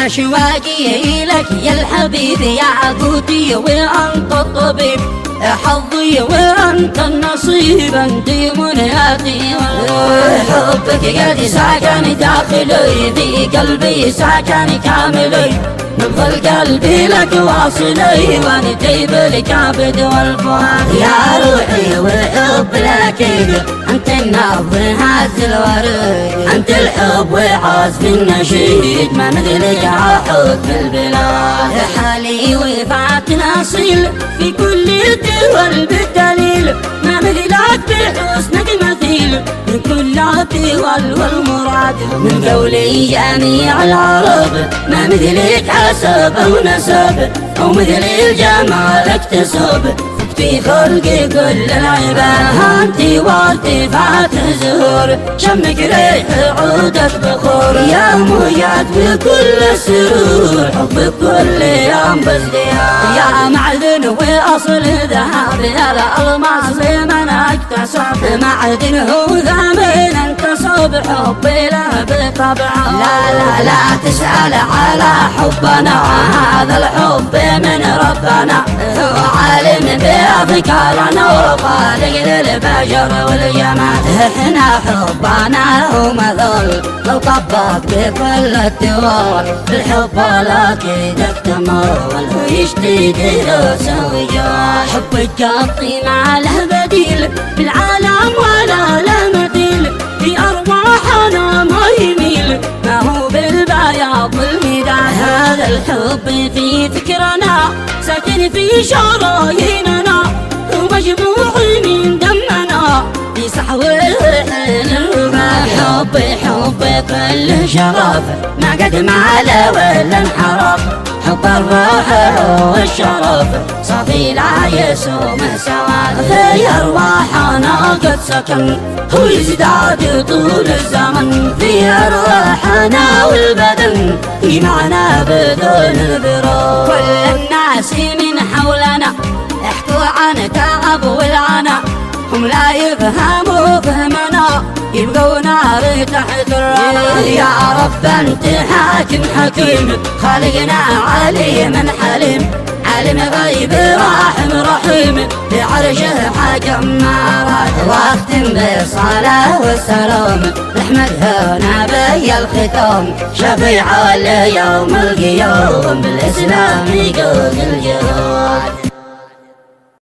أشواقي لك يا الحبيب يا عقودي وأنت الطبيب حظي وأنت النصيب أنت منياتي حبك قد سكن داخلي في قلبي سكن كاملي نبض القلب لك واصلي وانتي بالكبد والفؤاد يا روحي والحب لك انت النبض هز الورد انت الحب وعزف النشيد ما مثلك عحود في البلاد حالي وفعت الاصيل في كل الدول بالدليل ما مثلك بحسنك مثيل من كل الدول والمراد من قولي جميع العرب ما مثلك حسب او نسب او مثل الجمال اكتسب في خلقي كل العباد انتي وارتفاعات الزهور شمك ريح عودك بخور يا مجاد بكل السرور حبك كل يوم بازدياد يا معدن واصل ذهب يا الالماس لمن اكتسب معدن هو ثمن انتصب حبي له بطبعه لا تسأل على حبنا هذا الحب من ربنا هو عالم بأفكارنا وخالق للبشر والجمال احنا حبنا هو مثل لو طبق بكل الدول الحب الاكيد اكتمل ويشتي درس وجال حبك قطي ما له بديل بالعالم ولا له مثيل في ارواحنا ما يميل ما هو بالبياض والميدان هذا الحب في فكرنا ساكن في شراييننا ومجموع من دمنا في صحو الروح حب كل شرف ما قد مال ولا انحرف حب الروح والشرف صافي لا يسوم سواد في أرواحنا قد سكن هو يزداد طول الزمن في أرواحنا والبدن يجمعنا بدون البرود كل الناس من حولنا يحكوا عن تعب والعنا هم لا يفهموا فهمنا يبقوا نار تحت الرماد يا رب انت حاكم حكيم خالقنا عليم حليم عالم غيب راحم رحيم بعرشه حكم ما راد واختم بالصلاة والسلام رحمة هنا بي الختام شفيع ليوم القيام بالإسلام يقود الجهاد